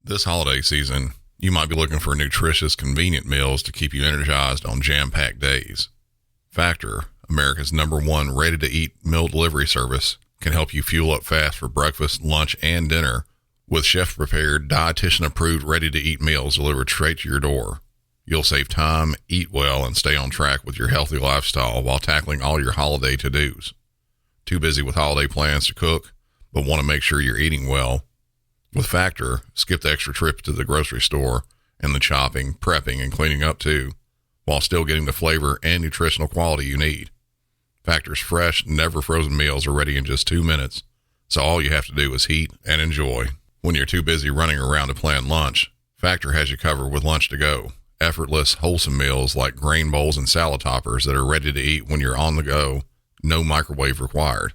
This holiday season, you might be looking for nutritious, convenient meals to keep you energized on jam-packed days. Factor, America's #1 ready-to-eat meal delivery service, can help you fuel up fast for breakfast, lunch, and dinner with chef-prepared, dietitian-approved, ready-to-eat meals delivered straight to your door. You'll save time, eat well, and stay on track with your healthy lifestyle while tackling all your holiday to-dos. Too busy with holiday plans to cook, but want to make sure you're eating well? With Factor, skip the extra trip to the grocery store and the chopping, prepping, and cleaning up too, while still getting the flavor and nutritional quality you need. Factor's fresh, never frozen meals are ready in just 2 minutes, so all you have to do is heat and enjoy. When you're too busy running around to plan lunch, Factor has you covered with lunch to go. Effortless, wholesome meals like grain bowls and salad toppers that are ready to eat when you're on the go, no microwave required.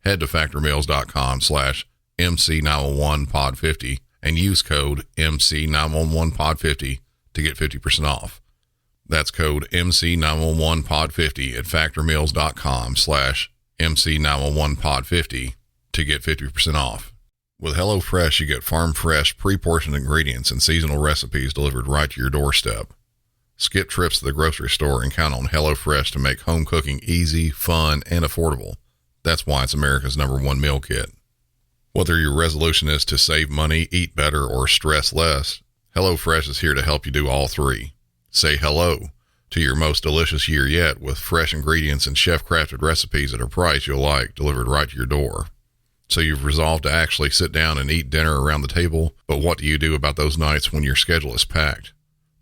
Head to factormeals.com/MC911pod50 and use code MC911pod50 to get 50% off. That's code MC911pod50 at factormeals.com/MC911pod50 to get 50% off. With HelloFresh, you get farm-fresh, pre-portioned ingredients and seasonal recipes delivered right to your doorstep. Skip trips to the grocery store and count on HelloFresh to make home cooking easy, fun, and affordable. That's why it's America's #1 meal kit. Whether your resolution is to save money, eat better, or stress less, HelloFresh is here to help you do all three. Say hello to your most delicious year yet with fresh ingredients and chef-crafted recipes at a price you'll like delivered right to your door. So you've resolved to actually sit down and eat dinner around the table, but what do you do about those nights when your schedule is packed?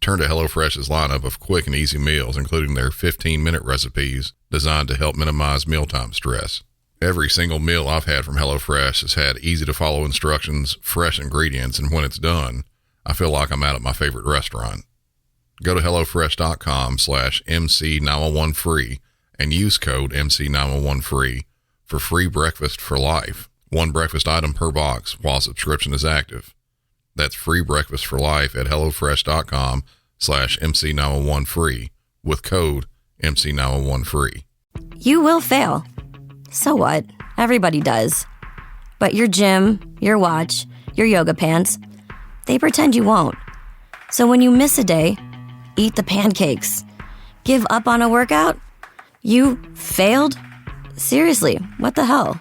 Turn to HelloFresh's lineup of quick and easy meals, including their 15-minute recipes designed to help minimize mealtime stress. Every single meal I've had from HelloFresh has had easy-to-follow instructions, fresh ingredients, and when it's done, I feel like I'm out at my favorite restaurant. Go to HelloFresh.com/MC911free and use code MC911free for free breakfast for life. One breakfast item per box while subscription is active. That's free breakfast for life at HelloFresh.com/MC911free with code MC911free. You will fail. So what? Everybody does. But your gym, your watch, your yoga pants, they pretend you won't. So when you miss a day, eat the pancakes. Give up on a workout? You failed? Seriously, what the hell?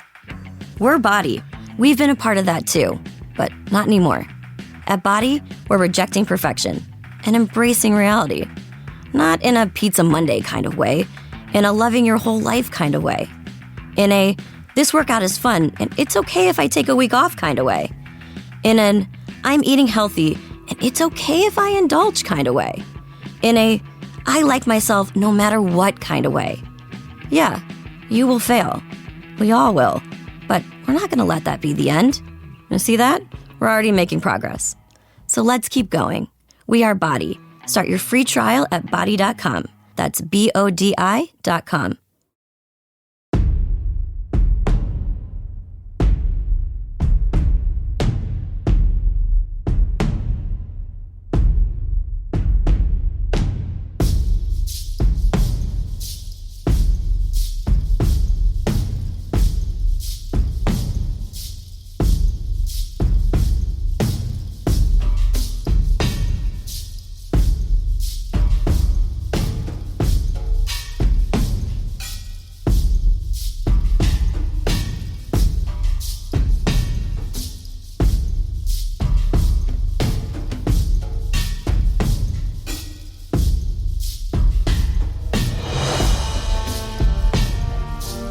We're Body. We've been a part of that too, but not anymore. At Body, we're rejecting perfection and embracing reality. Not in a Pizza Monday kind of way, in a loving your whole life kind of way. In a, this workout is fun and it's okay if I take a week off kind of way. In an, I'm eating healthy and it's okay if I indulge kind of way. In a, I like myself no matter what kind of way. Yeah, you will fail. We all will. But we're not going to let that be the end. You see that? We're already making progress. So let's keep going. We are Body. Start your free trial at body.com. That's BODI.com.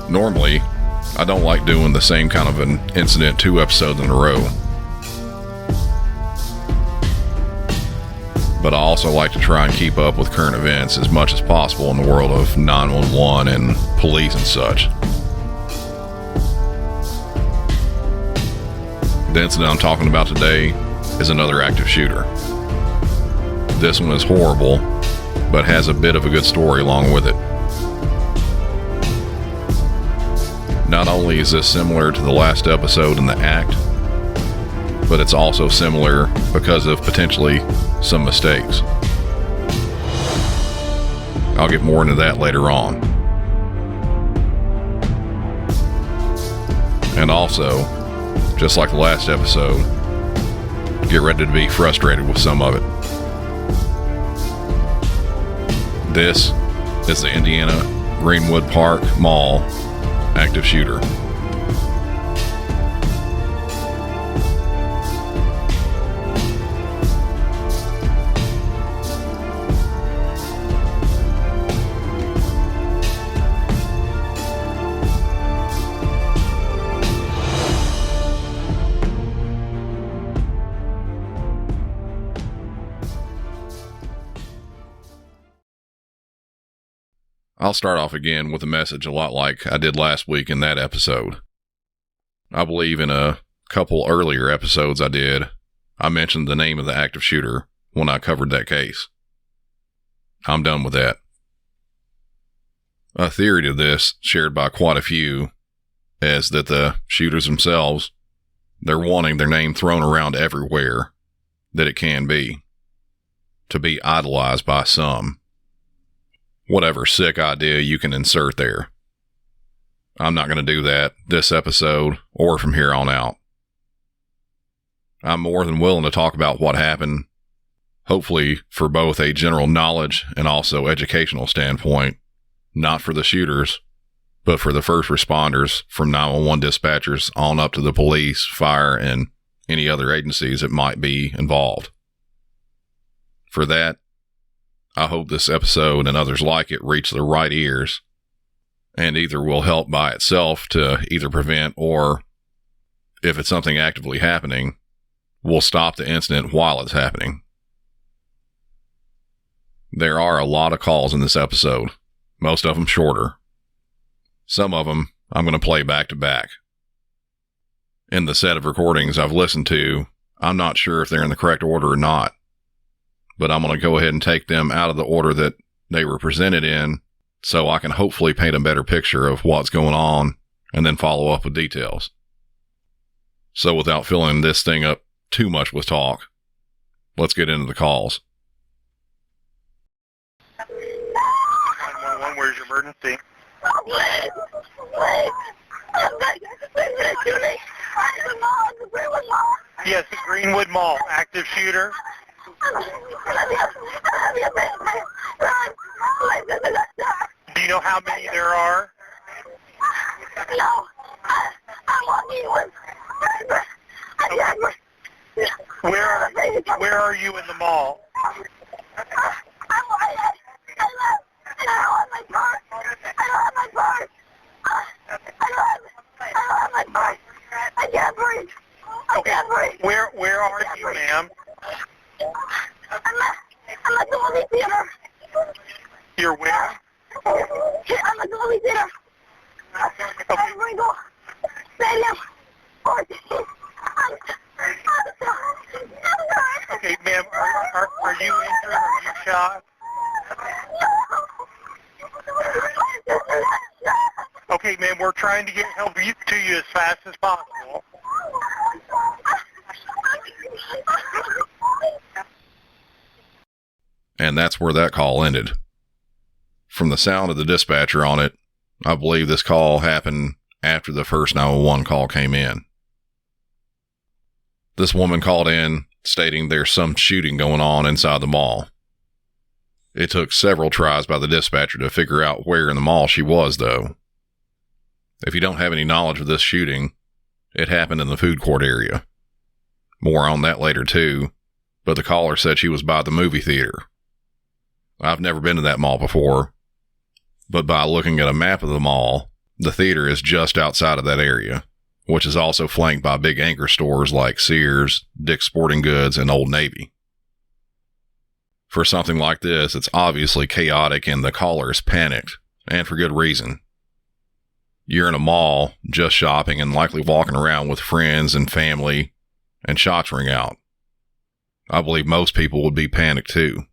Normally, I don't like doing the same kind of an incident 2 episodes in a row. But I also like to try and keep up with current events as much as possible in the world of 911 and police and such. The incident I'm talking about today is another active shooter. This one is horrible, but has a bit of a good story along with it. Not only is this similar to the last episode in the act, but it's also similar because of potentially some mistakes. I'll get more into that later on. And also, just like the last episode, get ready to be frustrated with some of it. This is the Indiana Greenwood Park Mall active shooter. I'll start off again with a message a lot like I did last week in that episode. I believe in a couple earlier episodes I mentioned the name of the active shooter when I covered that case. I'm done with that. A theory to this, shared by quite a few, is that the shooters themselves, they're wanting their name thrown around everywhere that it can be, to be idolized by some. Whatever sick idea you can insert there. I'm not going to do that this episode or from here on out. I'm more than willing to talk about what happened, hopefully for both a general knowledge and also educational standpoint, not for the shooters, but for the first responders from 911 dispatchers on up to the police, fire, and any other agencies that might be involved. For that, I hope this episode and others like it reach the right ears and either will help by itself to either prevent or, if it's something actively happening, will stop the incident while it's happening. There are a lot of calls in this episode, most of them shorter. Some of them I'm going to play back to back. In the set of recordings I've listened to, I'm not sure if they're in the correct order or not, but I'm going to go ahead and take them out of the order that they were presented in so I can hopefully paint a better picture of what's going on and then follow up with details. So without filling this thing up too much with talk, let's get into the calls. 911, where's your emergency? Yes, the Greenwood Mall, active shooter. Do you know how many there are? No, I'm walking with. Where are you in the mall? I don't have my purse. I can't breathe. Where are you, ma'am? I'm at the movie theater. You're where? I'm at the movie theater. Okay. Greenwood Stadium. 14. Okay, ma'am, are you injured? Are you shot? Okay, ma'am, we're trying to get help to you as fast as possible. And that's where that call ended. From the sound of the dispatcher on it, I believe this call happened after the first 911 call came in. This woman called in stating there's some shooting going on inside the mall. It took several tries by the dispatcher to figure out where in the mall she was, though. If you don't have any knowledge of this shooting, it happened in the food court area. More on that later, too, but the caller said she was by the movie theater. I've never been to that mall before, but by looking at a map of the mall, the theater is just outside of that area, which is also flanked by big anchor stores like Sears, Dick's Sporting Goods, and Old Navy. For something like this, it's obviously chaotic and the caller is panicked, and for good reason. You're in a mall, just shopping and likely walking around with friends and family, and shots ring out. I believe most people would be panicked too.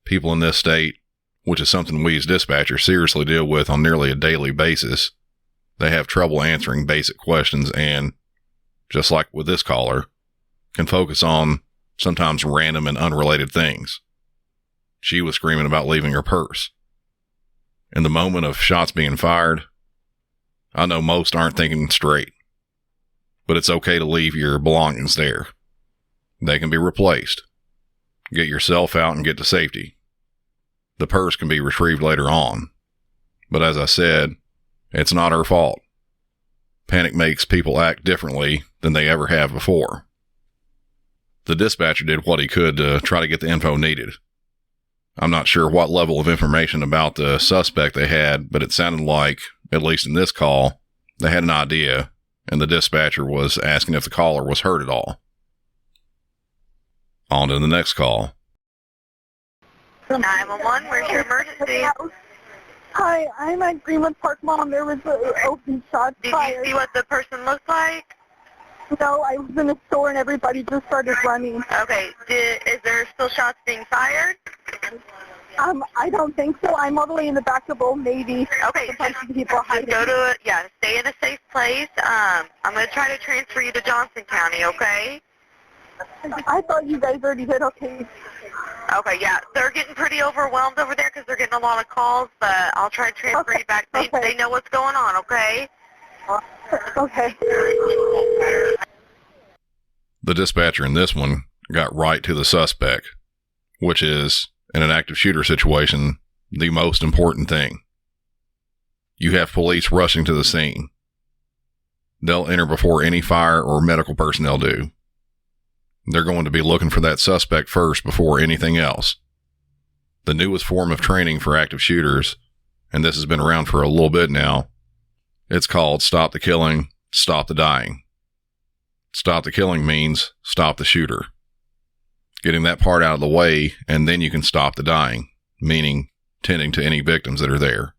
People in this state, which is something we as dispatchers seriously deal with on nearly a daily basis, they have trouble answering basic questions and, just like with this caller, can focus on sometimes random and unrelated things. She was screaming about leaving her purse. In the moment of shots being fired, I know most aren't thinking straight, but it's okay to leave your belongings there. They can be replaced. Get yourself out and get to safety. The purse can be retrieved later on. But as I said, it's not her fault. Panic makes people act differently than they ever have before. The dispatcher did what he could to try to get the info needed. I'm not sure what level of information about the suspect they had, but it sounded like, at least in this call, they had an idea, and the dispatcher was asking if the caller was hurt at all. On to the next call. 911, where's your emergency? Hi, I'm at Greenwood Park, Mom. There was an open shot Did fired. you see what the person looked like? No, I was in a store and everybody just started running. Okay, is there still shots being fired? I don't think so. I'm all the way in the back of Old Navy. Okay, A bunch of people just hiding. go to it. Yeah, stay in a safe place. I'm going to try to transfer you to Johnson County, okay? I thought you guys already did okay. Okay, yeah, they're getting pretty overwhelmed over there because they're getting a lot of calls, but I'll try to transfer you back. They know what's going on, okay? Okay. The dispatcher in this one got right to the suspect, which is, in an active shooter situation, the most important thing. You have police rushing to the scene. They'll enter before any fire or medical personnel do. They're going to be looking for that suspect first before anything else. The newest form of training for active shooters, and this has been around for a little bit now, it's called Stop the Killing, Stop the Dying. Stop the killing means stop the shooter. Getting that part out of the way, and then you can stop the dying, meaning tending to any victims that are there.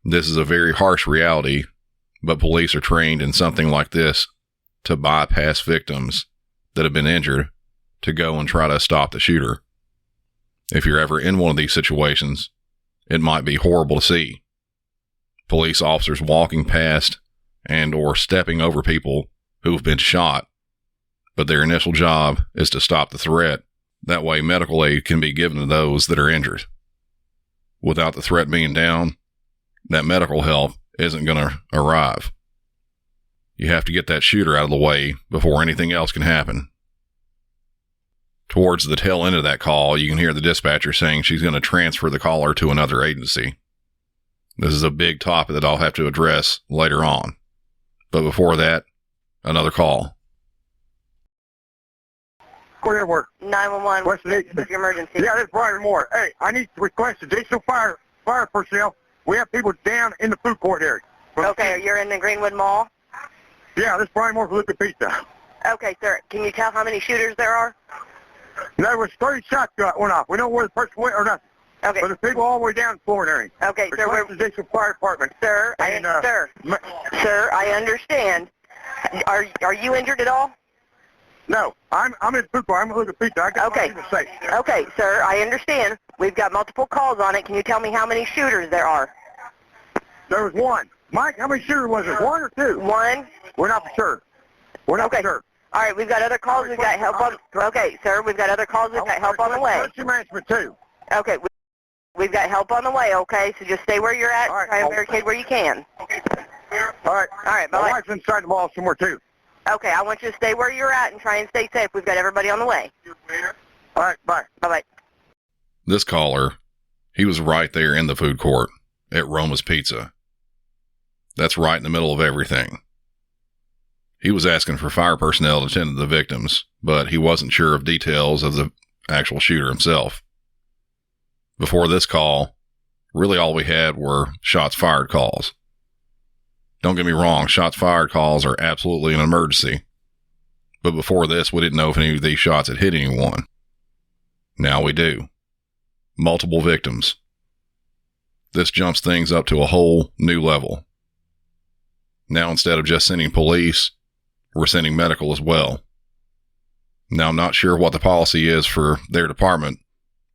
This is a very harsh reality, but police are trained in something like this to bypass victims that have been injured to go and try to stop the shooter. If you're ever in one of these situations, it might be horrible to see. Police officers walking past and or stepping over people who've been shot, but their initial job is to stop the threat. That way medical aid can be given to those that are injured. Without the threat being down, that medical help isn't going to arrive. You have to get that shooter out of the way before anything else can happen. Towards the tail end of that call, you can hear the dispatcher saying she's going to transfer the caller to another agency. This is a big topic that I'll have to address later on. But before that, another call. Where do you work? 911, What's the name? what's your emergency? Yeah, this is Brian Moore. Hey, I need to request additional fire personnel. We have people down in the food court area. Okay, you're in the Greenwood Mall? Yeah, this is Brian Moore from Liquid Pizza. Okay, sir, can you tell how many shooters there are? There was 30 shots went off. We don't know where the person went or nothing. Okay. But there's people all the way down the floor and everything. Okay, sir, Request additional fire department. Sir, sir, I understand. Are you injured at all? No, I'm in the food court. I'm at Liquid Pizza. I got Okay. my people safe. Okay, sir, I understand. We've got multiple calls on it. Can you tell me how many shooters there are? There was one. Mike, how many shooters was there? One or two? One? We're not for sure. We're not Okay. for sure. All right, we've got other calls. We've got help on... Okay, sir, we've got other calls. We've got help on the way. Emergency management too. Okay, we've got help on the way, okay? So just stay where you're at. All right. Try and barricade where you can. All right. All right, My bye-bye. wife's inside the mall somewhere too. Okay, I want you to stay where you're at and try and stay safe. We've got everybody on the way. All right, bye. Bye-bye. This caller, he was right there in the food court at Roma's Pizza. That's right in the middle of everything. He was asking for fire personnel to tend to the victims, but he wasn't sure of details of the actual shooter himself. Before this call, really all we had were shots fired calls. Don't get me wrong, shots fired calls are absolutely an emergency. But before this, we didn't know if any of these shots had hit anyone. Now we do. Multiple victims. This jumps things up to a whole new level. Now instead of just sending police, we're sending medical as well. Now I'm not sure what the policy is for their department,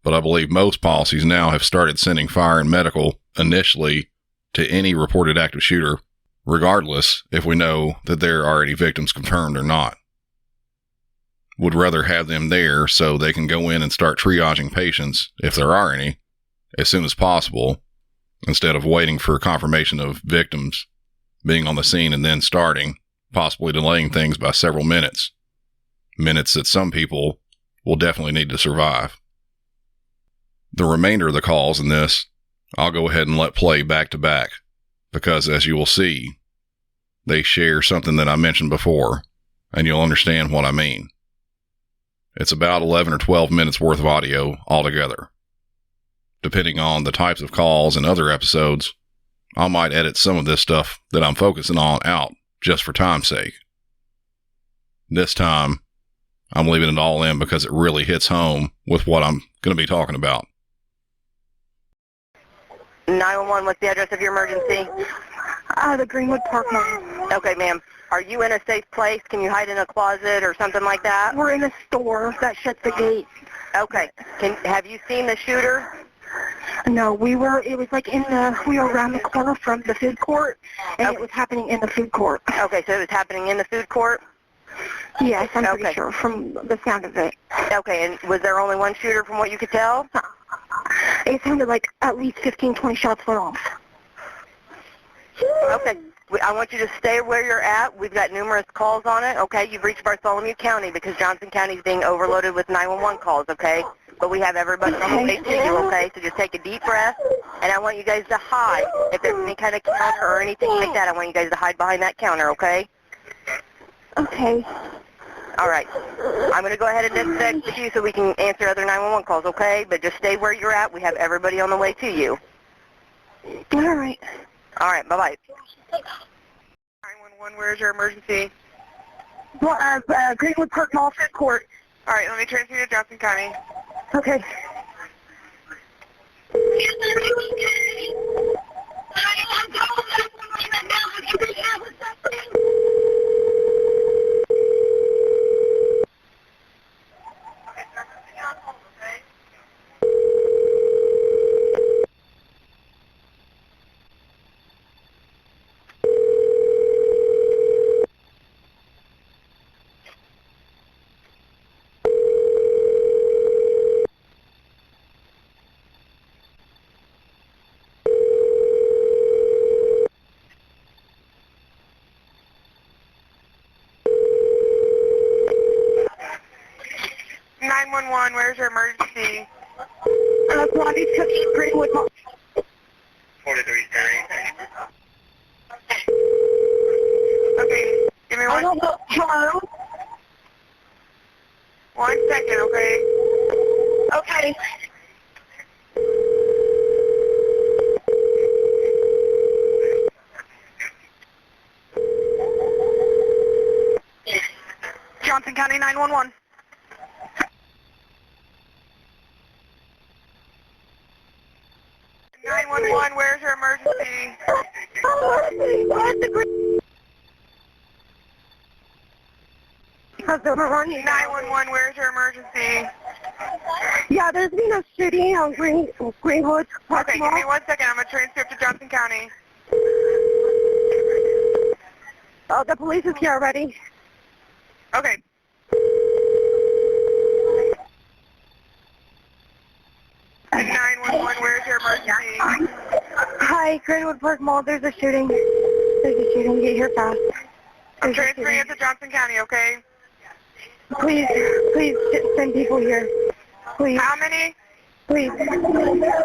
but I believe most policies now have started sending fire and medical initially to any reported active shooter, regardless if we know that there are any victims confirmed or not. Would rather have them there so they can go in and start triaging patients, if there are any, as soon as possible, instead of waiting for confirmation of victims being on the scene and then starting, possibly delaying things by several minutes. minutes that some people will definitely need to survive. The remainder of the calls in this, I'll go ahead and let play back to back, because as you will see, they share something that I mentioned before, and you'll understand what I mean. It's about 11 or 12 minutes worth of audio altogether. Depending on the types of calls and other episodes, I might edit some of this stuff that I'm focusing on out just for time's sake. This time, I'm leaving it all in because it really hits home with what I'm going to be talking about. 911, what's the address of your emergency? The Greenwood Park Mall. Okay, ma'am. Are you in a safe place? Can you hide in a closet or something like that? We're in a store that shuts the gate. Okay. Have you seen the shooter? No, it was like we were around the corner from the food court, and it was happening in the food court. Okay, so it was happening in the food court? Yes, I'm pretty sure from the sound of it. Okay, and was there only one shooter from what you could tell? It sounded like at least 15, 20 shots went off. Okay. I want you to stay where you're at. We've got numerous calls on it, okay? You've reached Bartholomew County because Johnson County is being overloaded with 911 calls, okay? But we have everybody on the way to you, okay? So just take a deep breath, and I want you guys to hide. If there's any kind of counter or anything like that, I want you guys to hide behind that counter, okay? Okay. All right. I'm going to go ahead and disconnect with you so we can answer other 911 calls, okay? But just stay where you're at. We have everybody on the way to you. All right. All right. Bye-bye. 911, where's your emergency? Well, Greenwood Park Mall food court. All right. Let me transfer you to Johnson County. Okay. Where's your emergency? Blondie Cookie, Greenwood Mall. 4330. Okay, give me I one. don't know. Hello? 1 second, okay? Okay. Johnson County 911. 911, where's your emergency? Because they were running. 911, where's your emergency? Yeah, there's been a shooting on Greenwood Park Okay, Mall. give me 1 second. I'm going to transfer to Johnson County. Oh, the police is here already. Okay. And 911, where's your emergency? Hi, Greenwood Park Mall. There's a shooting. Get here fast. I'm transferring it to Johnson County, okay? Please send people here. Please. How many? Please.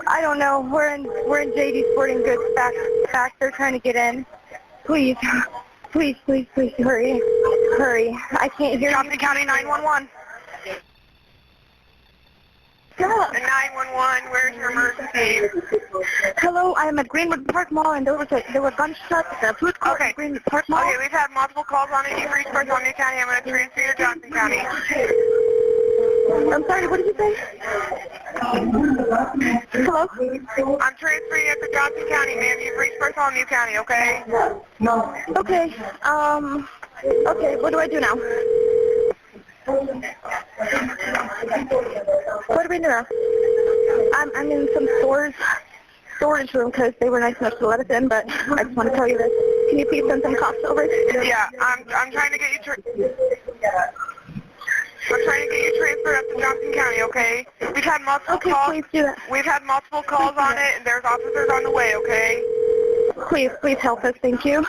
I don't know. We're in JD Sporting Goods back. They're trying to get in. Please. Please, hurry. I can't hear Johnson County 911. you. 911, where's your emergency? Hello, I am at Greenwood Park Mall, and there were gunshots at the food court at Greenwood Park Mall. Okay, we've had multiple calls on it. You've reached Bartholomew County. I'm going to transfer you to Johnson County. I'm sorry, what did you say? Hello? I'm transferring you to Johnson County, ma'am. You've reached Bartholomew County, okay? Okay, okay, what do I do now? What do we do now? I'm in some storage room because they were nice enough to let us in, but I just want to tell you this. Can you please send some cops over? Yeah, I'm trying to get you transferred up to Johnson County, okay? We've had multiple calls. Please do that. We've had multiple calls on it, and there's officers on the way, okay? Please help us. Thank you.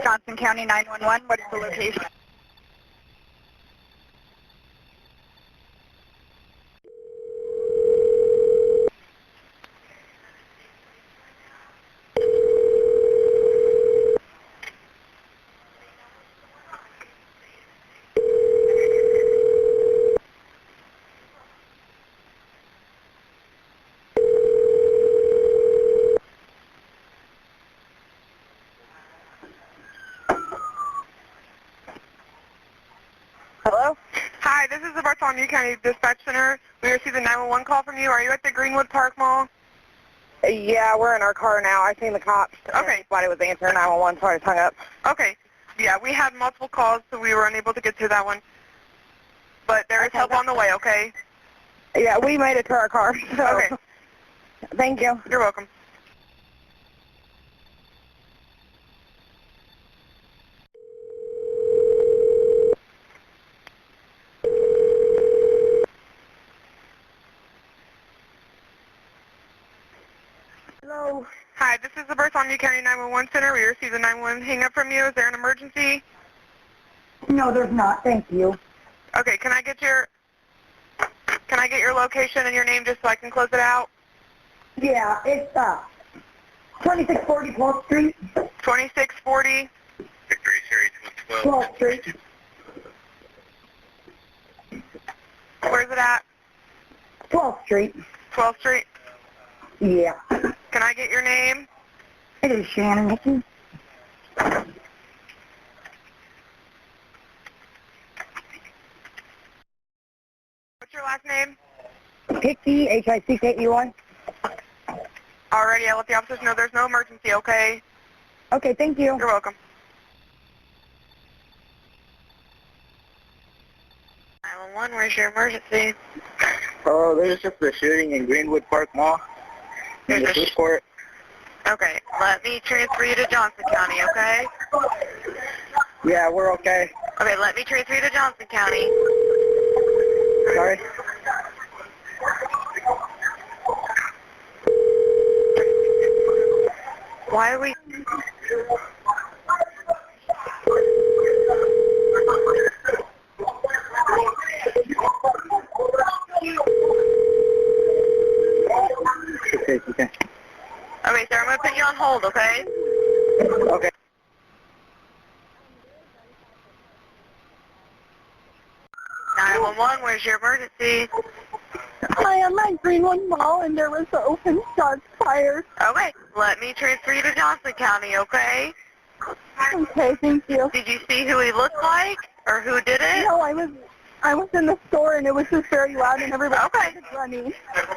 Johnson County 911, what is the location? Hi, this is the Bartholomew County Dispatch Center. We received a 911 call from you. Are you at the Greenwood Park Mall? Yeah, we're in our car now. I seen the cops. Okay. Somebody was answering 911, so I just hung up. Okay. Yeah, we had multiple calls, so we were unable to get to that one. But there is help on the way, okay? Yeah, we made it to our car. So. Okay. Thank you. You're welcome. Hello. Hi, this is the Bartholomew County 911 Center. We received a 911 hang-up from you. Is there an emergency? No, there's not. Thank you. Okay, can I get your location and your name just so I can close it out? Yeah, it's 2640 12th Street. 2640. Victory Series 12th Street. Where's it at? 12th Street. 12th Street. Yeah. Can I get your name? It is Shannon Hickey. What's your last name? Hickey, Hickey. Alrighty, I'll let the officers know there's no emergency, okay? Okay, thank you. You're welcome. 911, where's your emergency? Oh, there's just a shooting in Greenwood Park Mall. In the food court. Okay, let me transfer you to Johnson County, okay? Yeah, we're okay. Okay, let me transfer you to Johnson County. Sorry. Why are we... Okay. Okay, sir, I'm going to put you on hold, okay? Okay. 911, where's your emergency? Hi, I'm at Greenwood Mall, and there was an open shots fired. Okay, let me transfer you to Johnson County, okay? Okay, thank you. Did you see who he looked like or who did it? No, I was in the store, and it was just very loud, and everybody Okay. started running.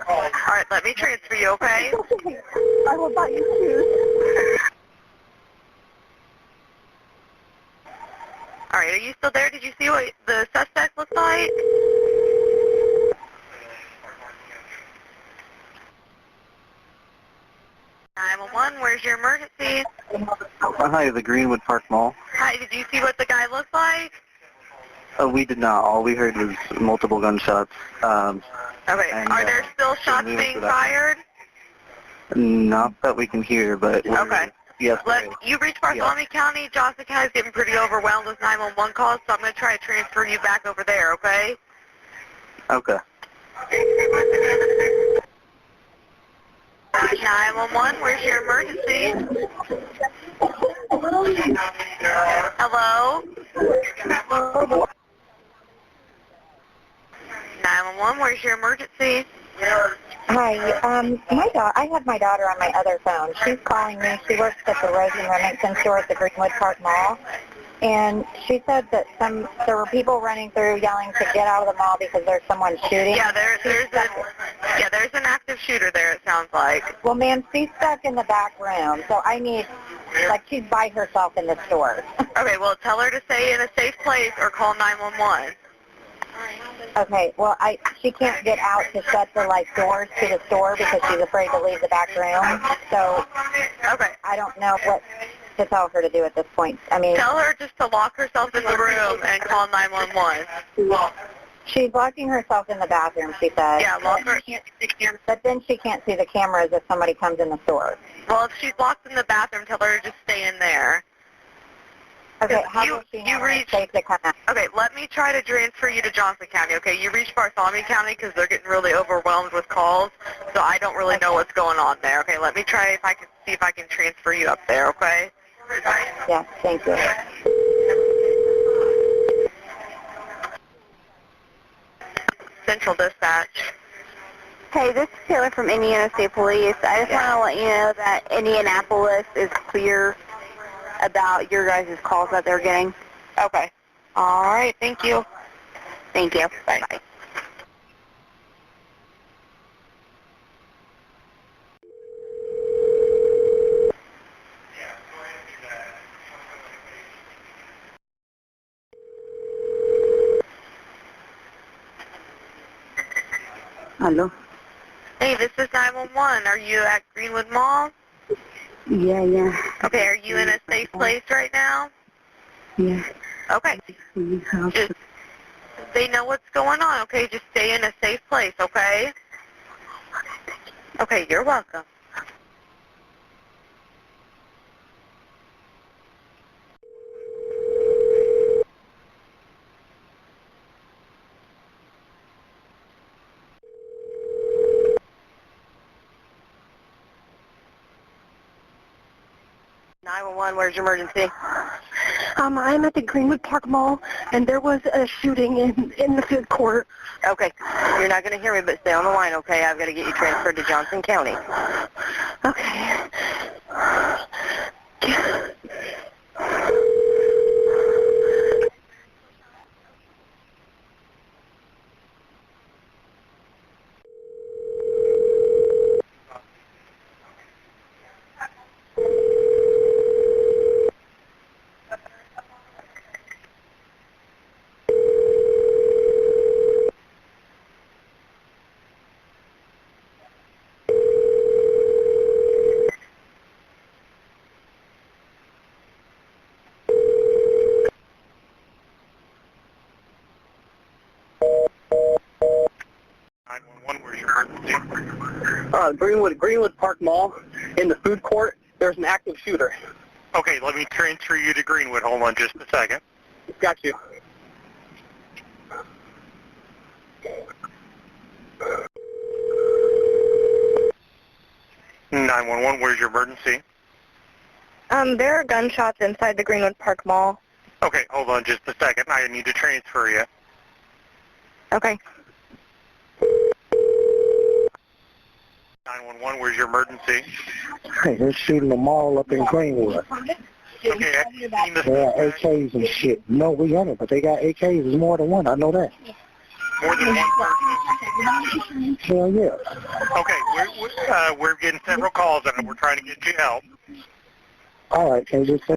All right, let me transfer you, okay? Okay, I will buy you shoes. All right, are you still there? Did you see what the suspect looked like? One, where's your emergency? Hi, the Greenwood Park Mall. Hi, did you see what the guy looked like? We did not. All we heard was multiple gunshots. Okay, and, are there still shots we went being for that. fired? Not that we can hear, but Okay. Yes. You reached Bartholomew County. Johnson County's getting pretty overwhelmed with 911 calls, so I'm going to try to transfer you back over there, okay? Okay. 911, where's your emergency? Hello? 911, where's your emergency? Hi, I have my daughter on my other phone. She's calling me. She works at the Rosen Remington store at the Greenwood Park Mall. And she said that there were people running through yelling to get out of the mall because there's someone shooting. Yeah, there's an active shooter there, it sounds like. Well, ma'am, she's stuck in the back room, so I need, she's by herself in the store. Okay, well, tell her to stay in a safe place or call 911. Okay, well, she can't get out to shut the, doors to the store because she's afraid to leave the back room. So Okay. I don't know what to tell her to do at this point. I mean, Tell her just to lock herself in the room and call 911. she's locking herself in the bathroom, she said. Yeah, lock her. But then she can't see the cameras if somebody comes in the store. Well, if she's locked in the bathroom, tell her to just stay in there. Okay, You- how does she you know when reach- it's safe to come out? Okay, let me try to transfer you to Johnson County, okay? You reached Bartholomew County because they're getting really overwhelmed with calls, so I don't really know what's going on there. Okay, let me try see if I can transfer you up there, okay? Yes, thank you. Central Dispatch. Hey, this is Taylor from Indiana State Police. I just want to let you know that Indianapolis is clear about your guys' calls that they're getting. Okay. All right, thank you. Thank you. Bye. Hello? Hey, this is 911. Are you at Greenwood Mall? Yeah. Okay, are you in a safe place right now? Yeah. Okay. Just, they know what's going on, okay? Just stay in a safe place, okay? Okay, you're welcome. Where's your emergency? I'm at the Greenwood Park Mall, and there was a shooting in the food court. Okay. You're not going to hear me, but stay on the line, okay? I've got to get you transferred to Johnson County. Okay. 911, where's your emergency? Greenwood Park Mall, in the food court, there's an active shooter. Okay, let me transfer you to Greenwood. Hold on just a second. Got you. Where's your emergency? There are gunshots inside the Greenwood Park Mall. Okay, hold on just a second. I need to transfer you. Okay. 911, where's your emergency? Hey, they're shooting the mall up in Greenwood. Okay, have you seen the They got AKs and shit. No, we haven't, but they got AKs. There's more than one. I know that. more than one person? Hell yeah. Okay, we're getting several calls and we're trying to get you help. All right, can you just say?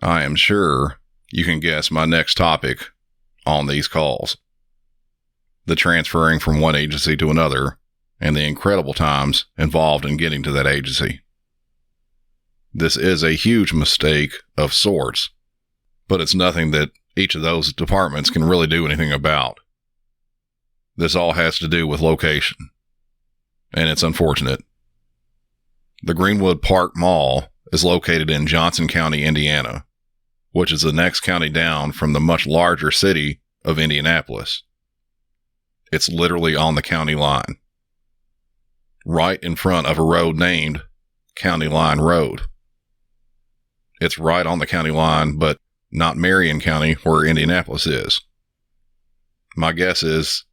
I am sure you can guess my next topic on these calls. The transferring from one agency to another and the incredible times involved in getting to that agency. This is a huge mistake of sorts, but it's nothing that each of those departments can really do anything about. This all has to do with location, and it's unfortunate. The Greenwood Park Mall is located in Johnson County, Indiana, which is the next county down from the much larger city of Indianapolis. It's literally on the county line, right in front of a road named County Line Road. It's right on the county line, but not Marion County, where Indianapolis is. My guess is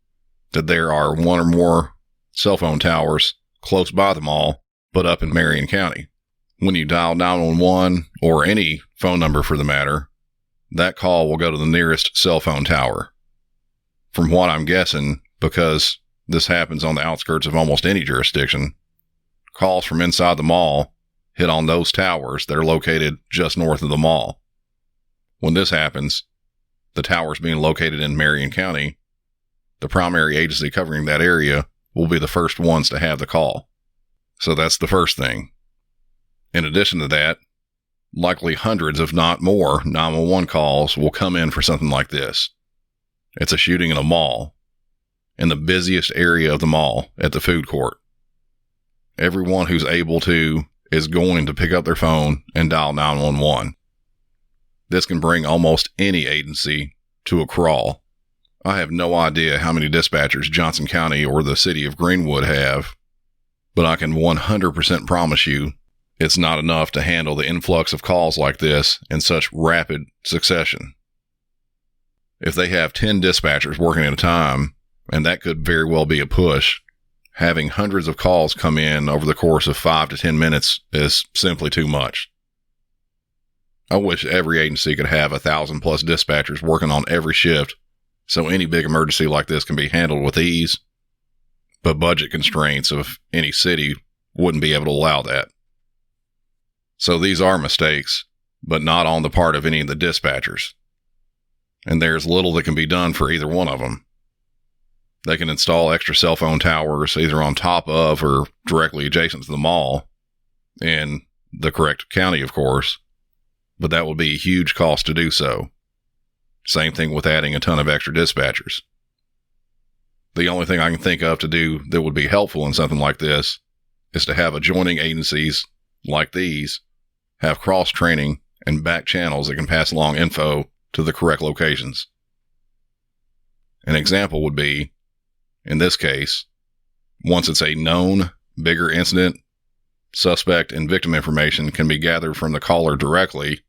that there are one or more cell phone towers close by the mall, but up in Marion County. When you dial 911, or any phone number for the matter, that call will go to the nearest cell phone tower. From what I'm guessing, because this happens on the outskirts of almost any jurisdiction, calls from inside the mall hit on those towers that are located just north of the mall. When this happens, the towers being located in Marion County, the primary agency covering that area will be the first ones to have the call. So that's the first thing. In addition to that, likely hundreds, if not more, 911 calls will come in for something like this. It's a shooting in a mall, in the busiest area of the mall, at the food court. Everyone who's able to is going to pick up their phone and dial 911. This can bring almost any agency to a crawl. I have no idea how many dispatchers Johnson County or the city of Greenwood have, but I can 100% promise you It's not enough to handle the influx of calls like this in such rapid succession. If they have 10 dispatchers working at a time, and that could very well be a push, having hundreds of calls come in over the course of 5 to 10 minutes is simply too much. I wish every agency could have 1,000 plus dispatchers working on every shift so any big emergency like this can be handled with ease, but budget constraints of any city wouldn't be able to allow that. So these are mistakes, but not on the part of any of the dispatchers. And there's little that can be done for either one of them. They can install extra cell phone towers either on top of or directly adjacent to the mall, in the correct county, of course, but that would be a huge cost to do so. Same thing with adding a ton of extra dispatchers. The only thing I can think of to do that would be helpful in something like this is to have adjoining agencies like these have cross-training and back channels that can pass along info to the correct locations. An example would be, in this case, once it's a known, bigger incident, suspect and victim information can be gathered from the caller directly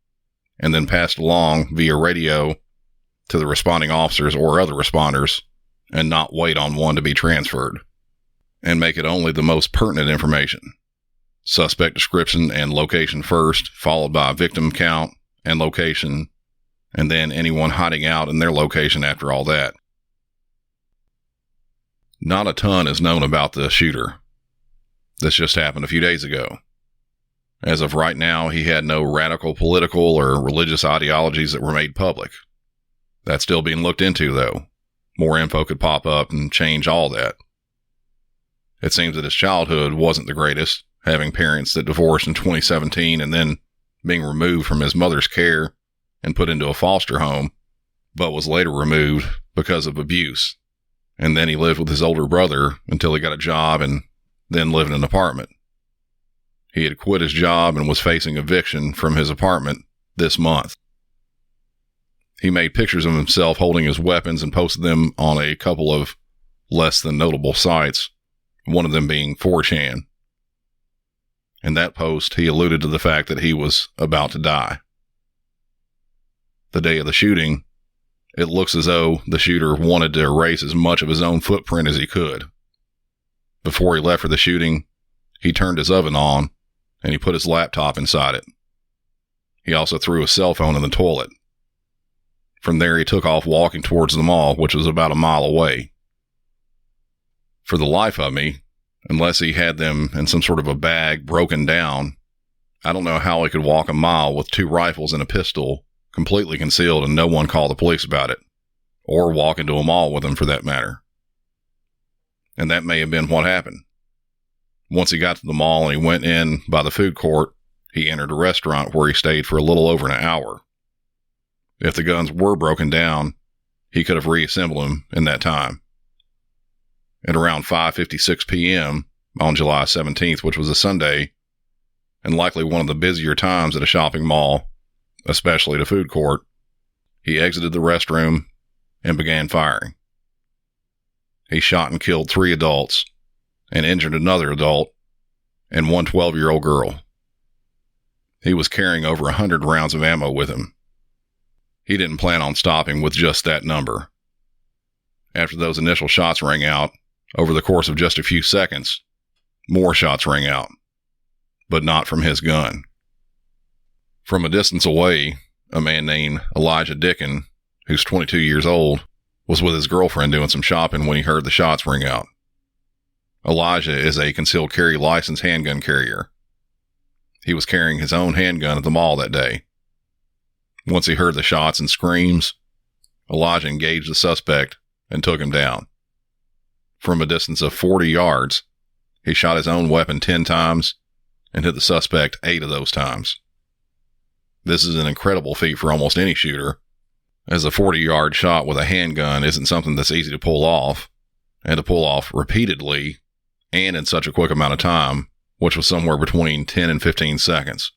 and then passed along via radio to the responding officers or other responders, and not wait on one to be transferred, and make it only the most pertinent information. Suspect description and location first, followed by victim count and location, and then anyone hiding out in their location after all that. Not a ton is known about the shooter. This just happened a few days ago. As of right now, he had no radical political or religious ideologies that were made public. That's still being looked into, though. More info could pop up and change all that. It seems that his childhood wasn't the greatest, having parents that divorced in 2017 and then being removed from his mother's care and put into a foster home, but was later removed because of abuse. And then he lived with his older brother until he got a job and then lived in an apartment. He had quit his job and was facing eviction from his apartment this month. He made pictures of himself holding his weapons and posted them on a couple of less than notable sites, one of them being 4chan. In that post, he alluded to the fact that he was about to die. The day of the shooting, it looks as though the shooter wanted to erase as much of his own footprint as he could. Before he left for the shooting, he turned his oven on and he put his laptop inside it. He also threw his cell phone in the toilet. From there, he took off walking towards the mall, which was about a mile away. For the life of me, unless he had them in some sort of a bag broken down, I don't know how he could walk a mile with 2 rifles and a pistol completely concealed and no one call the police about it, or walk into a mall with them for that matter. And that may have been what happened. Once he got to the mall and he went in by the food court, he entered a restaurant where he stayed for a little over an hour. If the guns were broken down, he could have reassembled them in that time. At around 5:56 p.m. on July 17th, which was a Sunday, and likely one of the busier times at a shopping mall, especially the food court, he exited the restroom and began firing. He shot and killed 3 adults and injured another adult and one 12-year-old girl. He was carrying over 100 rounds of ammo with him. He didn't plan on stopping with just that number. After those initial shots rang out, over the course of just a few seconds, more shots rang out, but not from his gun. From a distance away, a man named Elijah Dickin, who's 22 years old, was with his girlfriend doing some shopping when he heard the shots ring out. Elijah is a concealed carry licensed handgun carrier. He was carrying his own handgun at the mall that day. Once he heard the shots and screams, Elijah engaged the suspect and took him down. From a distance of 40 yards, he shot his own weapon 10 times and hit the suspect 8 of those times. This is an incredible feat for almost any shooter, as a 40-yard shot with a handgun isn't something that's easy to pull off, and to pull off repeatedly and in such a quick amount of time, which was somewhere between 10 and 15 seconds.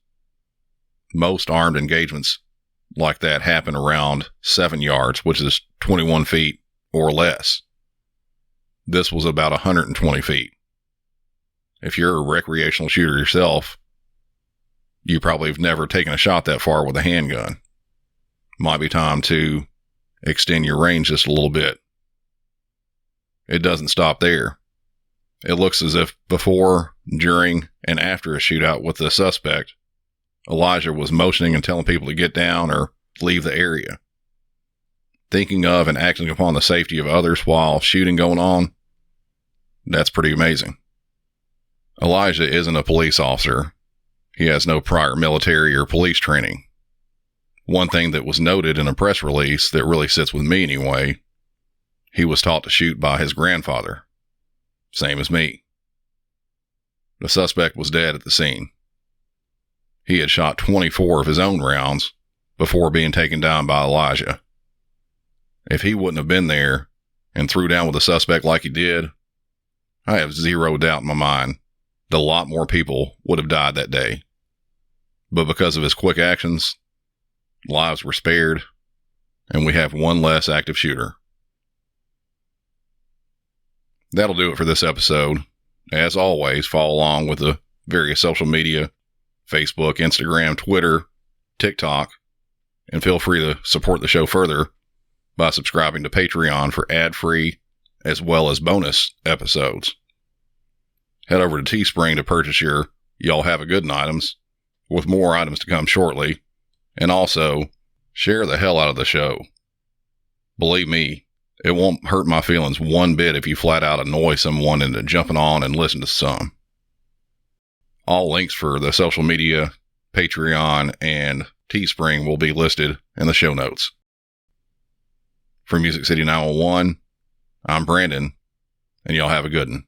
Most armed engagements like that happen around 7 yards, which is 21 feet or less. This was about 120 feet. If you're a recreational shooter yourself, You probably have never taken a shot that far with a handgun. Might be time to extend your range just a little bit. It doesn't stop there. It looks as if before, during, and after a shootout with the suspect, Elijah was motioning and telling people to get down or leave the area. Thinking of and acting upon the safety of others while shooting going on, that's pretty amazing. Elijah isn't a police officer. He has no prior military or police training. One thing that was noted in a press release that really sits with me anyway, he was taught to shoot by his grandfather. Same as me. The suspect was dead at the scene. He had shot 24 of his own rounds before being taken down by Elijah. If he wouldn't have been there and threw down with the suspect like he did, I have zero doubt in my mind that a lot more people would have died that day. But because of his quick actions, lives were spared, and we have one less active shooter. That'll do it for this episode. As always, follow along with the various social media, Facebook, Instagram, Twitter, TikTok, and feel free to support the show further by subscribing to Patreon for ad-free as well as bonus episodes. Head over to Teespring to purchase your Y'all Have a Good items, with more items to come shortly, and also share the hell out of the show. Believe me, it won't hurt my feelings one bit if you flat out annoy someone into jumping on and listen to some. All links for the social media, Patreon, and Teespring will be listed in the show notes. For Music City 911, I'm Brandon, and y'all have a good one.